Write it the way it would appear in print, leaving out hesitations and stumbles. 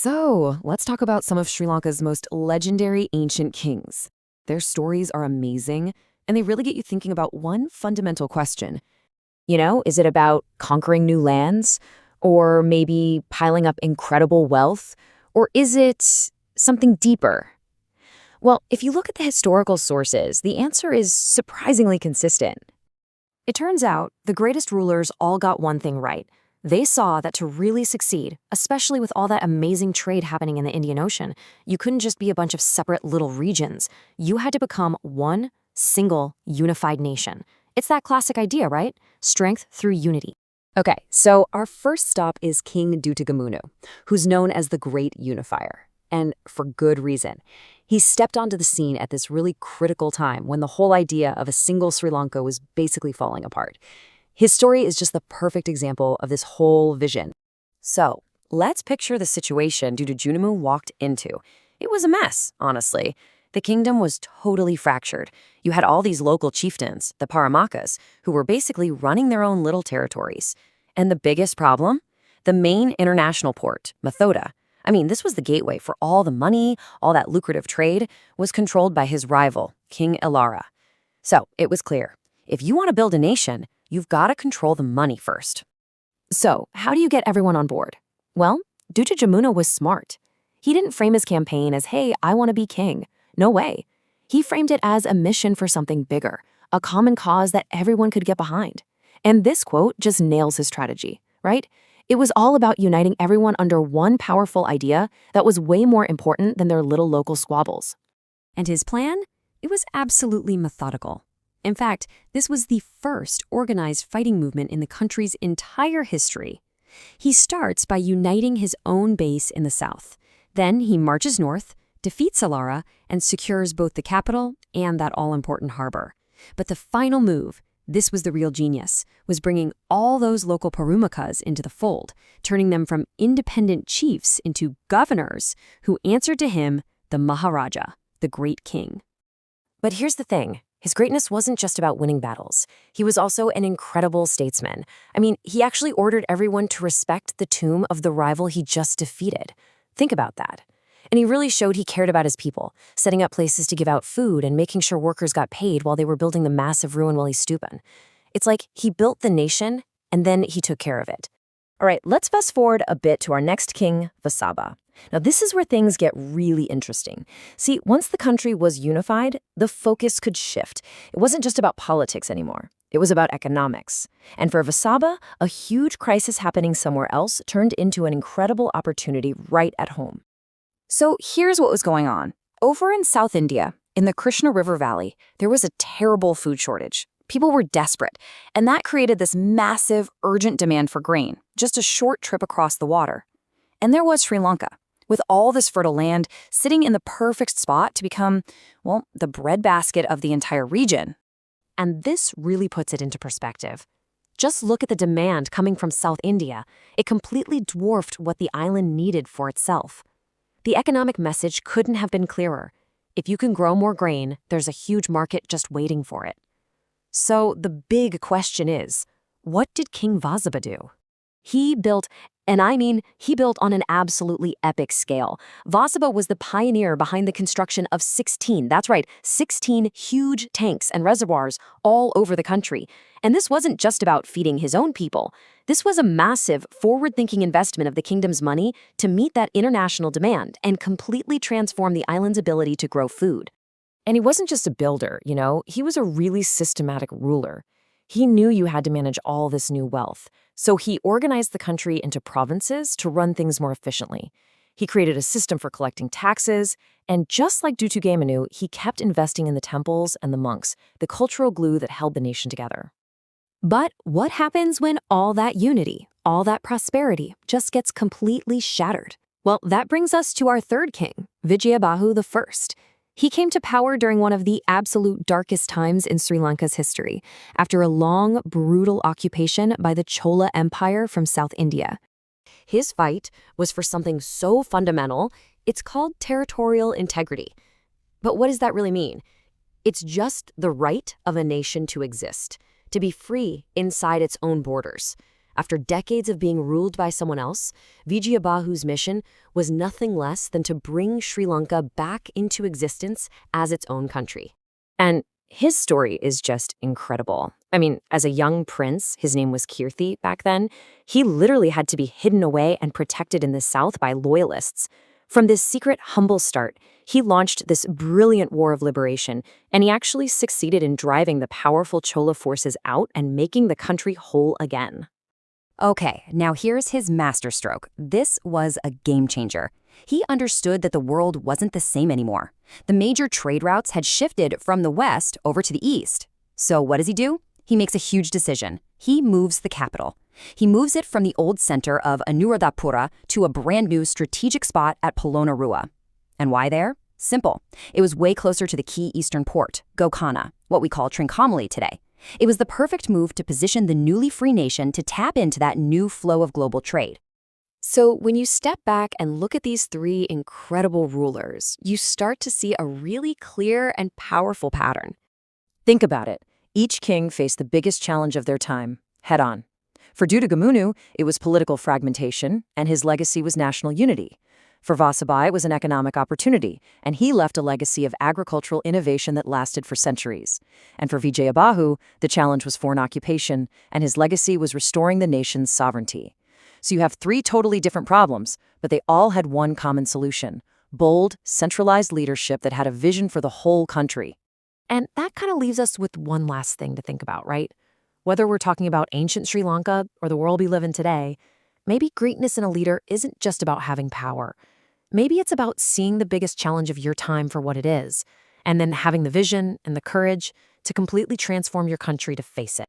So, let's talk about some of Sri Lanka's most legendary ancient kings. Their stories are amazing, and they really get you thinking about one fundamental question. Is it about conquering new lands? Or maybe piling up incredible wealth? Or is it something deeper? Well, if you look at the historical sources, the answer is surprisingly consistent. It turns out the greatest rulers all got one thing right. They saw that to really succeed, especially with all that amazing trade happening in the Indian Ocean, you couldn't just be a bunch of separate little regions. You had to become one single unified nation. It's that classic idea, right? Strength through unity. Okay, so our first stop is King Dutugemunu, who's known as the Great Unifier. And for good reason. He stepped onto the scene at this really critical time when the whole idea of a single Sri Lanka was basically falling apart. His story is just the perfect example of this whole vision. So, let's picture the situation Dutugemunu walked into. It was a mess, honestly. The kingdom was totally fractured. You had all these local chieftains, the Paramakas, who were basically running their own little territories. And the biggest problem? The main international port, Mathoda. This was the gateway for all the money, all that lucrative trade, was controlled by his rival, King Elara. So, it was clear. If you want to build a nation, you've got to control the money first. So, how do you get everyone on board? Well, Dutugemunu was smart. He didn't frame his campaign as, hey, I want to be king. No way. He framed it as a mission for something bigger, a common cause that everyone could get behind. And this quote just nails his strategy, right? It was all about uniting everyone under one powerful idea that was way more important than their little local squabbles. And his plan? It was absolutely methodical. In fact, this was the first organized fighting movement in the country's entire history. He starts by uniting his own base in the south. Then he marches north, defeats Elara, and secures both the capital and that all-important harbor. But the final move, this was the real genius, was bringing all those local Parumakas into the fold, turning them from independent chiefs into governors who answered to him, the Maharaja, the great king. But here's the thing. His greatness wasn't just about winning battles. He was also an incredible statesman. He actually ordered everyone to respect the tomb of the rival he just defeated. Think about that. And he really showed he cared about his people, setting up places to give out food and making sure workers got paid while they were building the massive Ruwanwelisaya Stupa. It's like he built the nation, and then he took care of it. All right, let's fast forward a bit to our next king, Vasabha. Now, this is where things get really interesting. See, once the country was unified, the focus could shift. It wasn't just about politics anymore. It was about economics. And for Vasabha, a huge crisis happening somewhere else turned into an incredible opportunity right at home. So here's what was going on. Over in South India, in the Krishna River Valley, there was a terrible food shortage. People were desperate, and that created this massive, urgent demand for grain, just a short trip across the water. And there was Sri Lanka, with all this fertile land sitting in the perfect spot to become, the breadbasket of the entire region. And this really puts it into perspective. Just look at the demand coming from South India. It completely dwarfed what the island needed for itself. The economic message couldn't have been clearer. If you can grow more grain, there's a huge market just waiting for it. So the big question is, what did King Vasabha do? He built on an absolutely epic scale. Vasabha was the pioneer behind the construction of 16 huge tanks and reservoirs all over the country. And this wasn't just about feeding his own people. This was a massive, forward-thinking investment of the kingdom's money to meet that international demand and completely transform the island's ability to grow food. And he wasn't just a builder, he was a really systematic ruler. He knew you had to manage all this new wealth, so he organized the country into provinces to run things more efficiently. He created a system for collecting taxes, and just like Dutugemunu, he kept investing in the temples and the monks, the cultural glue that held the nation together. But what happens when all that unity, all that prosperity, just gets completely shattered? Well, that brings us to our third king, Vijayabahu I. He came to power during one of the absolute darkest times in Sri Lanka's history, after a long, brutal occupation by the Chola Empire from South India. His fight was for something so fundamental, it's called territorial integrity. But what does that really mean? It's just the right of a nation to exist, to be free inside its own borders. After decades of being ruled by someone else, Vijayabahu's mission was nothing less than to bring Sri Lanka back into existence as its own country. And his story is just incredible. I mean, as a young prince, his name was Kirti back then, he literally had to be hidden away and protected in the south by loyalists. From this secret, humble start, he launched this brilliant war of liberation, and he actually succeeded in driving the powerful Chola forces out and making the country whole again. Okay, now here's his masterstroke. This was a game changer. He understood that the world wasn't the same anymore. The major trade routes had shifted from the west over to the east. So what does he do? He makes a huge decision. He moves the capital. He moves it from the old center of Anuradhapura to a brand new strategic spot at Polonnaruwa. And why there? Simple. It was way closer to the key eastern port, Gokana, what we call Trincomalee today. It was the perfect move to position the newly free nation to tap into that new flow of global trade. So when you step back and look at these three incredible rulers, you start to see a really clear and powerful pattern. Think about it. Each king faced the biggest challenge of their time, head-on. For Dutugemunu, it was political fragmentation, and his legacy was national unity. For Vasabha, it was an economic opportunity, and he left a legacy of agricultural innovation that lasted for centuries. And for Vijayabahu, the challenge was foreign occupation, and his legacy was restoring the nation's sovereignty. So you have three totally different problems, but they all had one common solution: bold, centralized leadership that had a vision for the whole country. And that kind of leaves us with one last thing to think about, right? Whether we're talking about ancient Sri Lanka or the world we live in today, maybe greatness in a leader isn't just about having power. Maybe it's about seeing the biggest challenge of your time for what it is, and then having the vision and the courage to completely transform your country to face it.